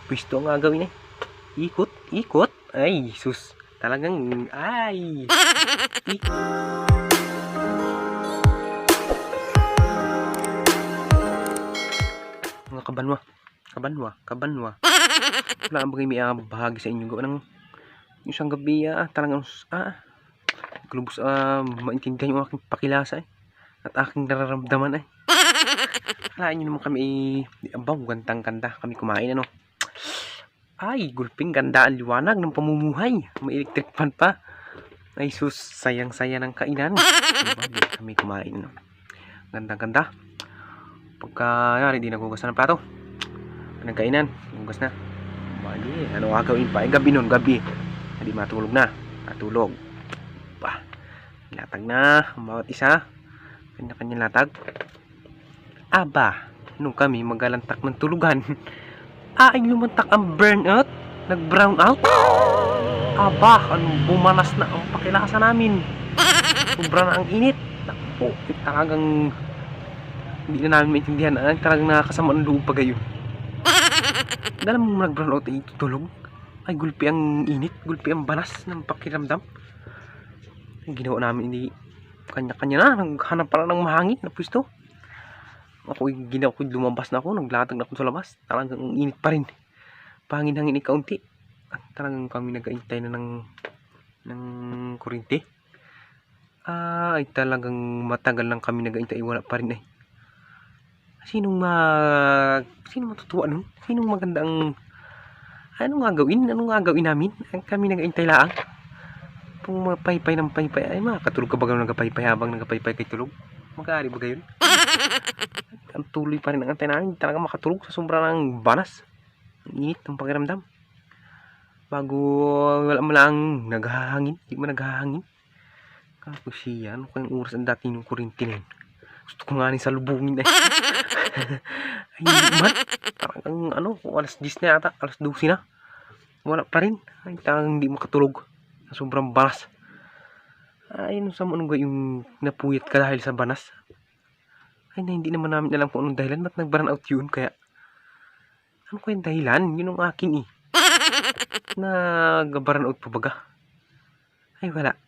pwesto ang gagawin eh. Ikot, ikot. Ay, sus. Talagang, ay. Mga kabanwa. Kabanwa. Wala ang bagay may bahagi sa inyo. Gawa ng isang gabi, talagang, glubos, maintindihan yung aking pakilasa eh. At aking nararamdaman eh. Kalain nyo naman kami abaw, gantang-ganda kami kumain ano. Ay, gulping ganda ang liwanag ng pamumuhay. May electric fan pa. Ay sus, sayang-saya ng kainan. Diba, di kami kumain ano. Ganda-ganda. Pagka yari, di nagugas na ng plato. Nagkainan, nagugas na. Bali, ano gagawin pa? Gabi nun, gabi. Hindi matulog na. Matulog. Bah, latag na ang bawat isa. Kanya-kanya latag. Aba, nung kami magalantak ng tulugan, ay lumantak ang burnout, nag-brown out. Aba, anong bumanas na ang pakilasa namin. Sobra na ang init. Naku, talagang hindi na namin maintindihan. Talagang nakakasama ng loob pa gayon. Dalam mo nag-brown out ay tutulog. Ay gulpi ang init, gulpi ang banas ng pakiramdam. Ang ginawa namin, hindi kanya-kanya na, naghanap pala ng mahangin na pwesto. Ginawa ko, lumabas na ako, naglatag na ako sa labas. Talagang init pa rin. Pangin-hangin kaunti. At talagang kami nag-aintay na ng kuryente. Ay talagang matagal lang kami nag-aintay, wala pa rin eh. Sinong matutuwa nun? Sinong magandang anong gagawin namin? Kami nag-aintay lang. Kung mapaypay ng paypay, ay makakatulog ka ba ng nagapaypay habang nagapaypay kay tulog? Mag-aari ba gayon? Ang tuloy pa rin ang antay namin. Talaga makatulog sa sombra ng banas. Ang init ng pakiramdam. Bago wala mo lang naghahangin. Hindi mo naghahangin. Kapag siya, ano kayong oras ang dati ng kurinti na yun? Gusto ko nga rin salubungin eh. Ay, man. Talagang alas 10 na ata. Alas 12 na. Wala pa rin. Ay, talagang hindi makatulog. Sa sobrang banas. Ay, anong yung napuyat ka dahil sa banas? Ay, hindi naman namin alam kung anong dahilan. Ba't nag-burn out yun? Kaya, ano ko yung dahilan? Yun ang akin eh. Nag-burn out pa baga? Ay, wala.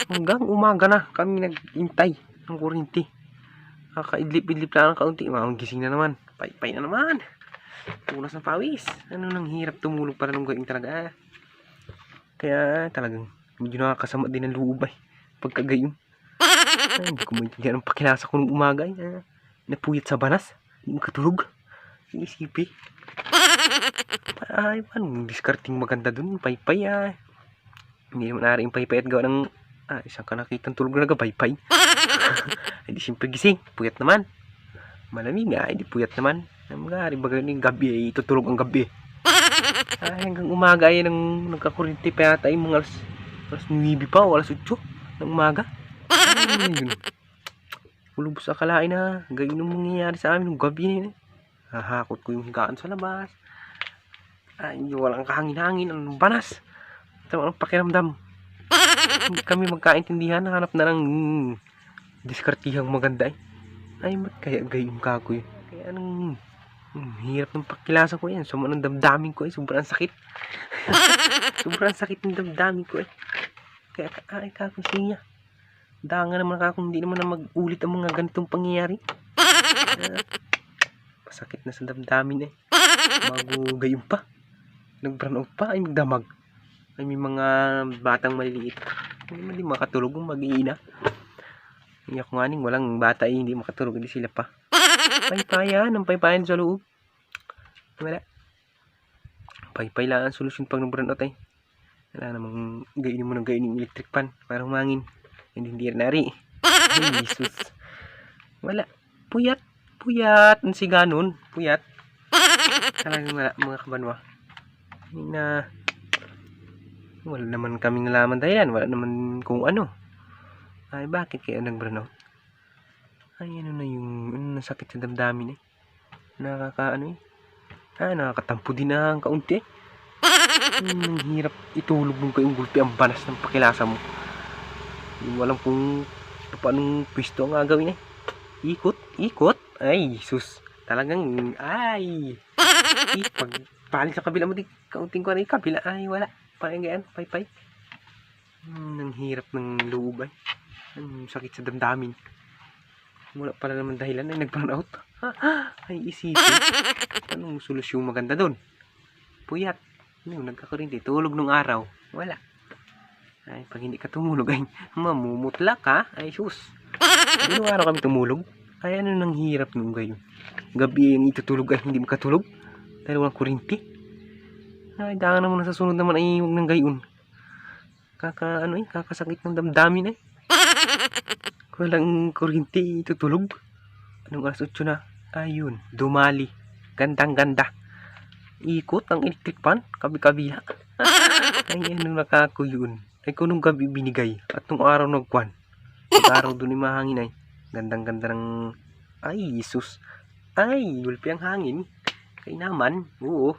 Hanggang umaga na kami nag-intay ng kurinti. Kakaidlip-idlip lang ng kaunti. Gising na naman. Paypay na naman. Punas ng pawis. Nang hirap tumulog para nung gawin talaga. Kaya talagang medyo nakakasama din ang loob ay. Pagkagayon. Ay, hindi ko maintindihan ang pakilasa ko nung umaga ay napuyat sa banas. Hindi makatulog. Isipi. Ay, paano discarding maganda dun? Paypay ay. Hindi naman nari yung paypay at gawa ng isang ka nakitang tulog na nagapaypay. Ay di siyempre gising. Puyat naman. Malamig nga. Ay di puyat naman. Magari ba ganun yung gabi ay tutulog ang gabi. Ay hanggang umaga ay nagkakurinti pa yata ay mga alas 9 pa o alas 8 ng umaga. Ay yun. Ulubos akalain na gayon yung mangyayari sa amin ng gabi na yun. Hahakot ko yung higaan sa labas. Ay walang kahangin-hangin. Anong banas. Ito ang pakiramdam. Hindi kami magkaintindihan. Hanap na lang diskartihang maganda eh. Ay mat kaya gayon kako yun. Kaya hirap ng pakilasa ko yan. Suma ng damdamin ko eh. Sobrang sakit. Sobrang sakit ng damdamin ko eh. Kaya ay kako siya. Danga naman kako. Hindi naman na mag-ulit ang mga ganitong pangyayari. Pasakit na sa damdamin eh. Bago gayon pa. Nag-burn out pa. Ay magdamag. Ay may mga batang maliliit. Hindi makatulog kung mag-iina. Hindi ako nga walang bata eh. Hindi makatulog. Hindi sila pa. Paypayan. Ang paypayan sa loob. Wala. Paypay lang ang solusyon pag nag-burn out eh. Wala namang gainin mo ng gainin electric fan. Para humangin. Hindi rin nari. Ay, Jesus. Wala. Puyat. Ang siga nun. Puyat. Talagang wala mga kabanwa. Hindi na wala naman kaming nalaman dahilan. Wala naman kung ano. Ay, bakit kaya nag-burn out? Ay, na yung sakit sa damdamin eh. Nakakatampo din na ang kaunti eh. Ang hirap itulog mo kayong gulpi ang banas ng pakilasa mo. Hindi mo alam kung paanong pwesto ang gagawin eh. Ikot. Ay, sus. Talagang, ay! Pag paling sa kabila mo, di kaunting ko rin kabila, ay wala. Parang ganyan, pay-pay. Ang hirap ng loob ay. Ang sakit sa damdamin. Wala pala naman dahilan ay nag-burn out. Ay isipin. Anong solusyon maganda doon? Puyat. Nagkakarinti. Tulog nung araw. Wala. Ay pag hindi ka tumulog ay mamumutla ka. Ay sus. Nung araw kami tumulog. Ay ano nang hirap nung gayon. Gabi yung itutulog ay hindi makatulog. Dahil walang kurinti. Ay daan naman sa sunod naman ay huwag nang gayon. Kakasakit ng damdamin ay. Walang kuryente, tutulog. Anong alas 8 na? Ayun, dumali. Gandang-ganda. Ikot ang electric fan, kabi-kabila. Ay, anong nakako yun? Ay, kunong gabi binigay. At nung araw nagkwan. Pag-araw dun yung mahangin ay. Gandang-ganda ng... Ay, Jesus. Ay, gulpi ang hangin. Kaya naman, oo.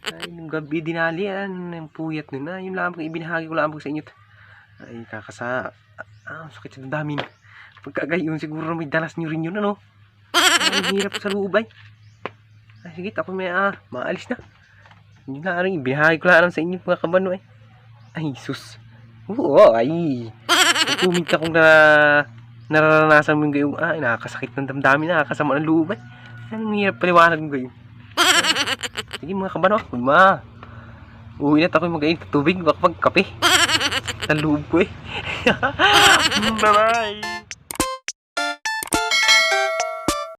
Ay, nung gabi dinali, ang puyat nun. Ay, yung lamang ibinahagi ko lamang sa inyo. Ay, sakit sa damin. Pagkagayon, siguro may dalas nyo rin yun, ano? Ay, hirap sa loob ay. Ay, sige, ako may, maalis na. Yun na rin, ibinahagi ko lang sa inyo, mga kabano ay. Ay, sus. Oo, ay. Comment ka kung nararanasan mo yung gayong, nakakasakit ng damdamin, nakakasama ng loob ay. Anong hirap paliwanag mo gayon? Sige, mga kabano, uwi na ako mag-ain tubig, baka magkape. Sa loob ko eh. Bye-bye!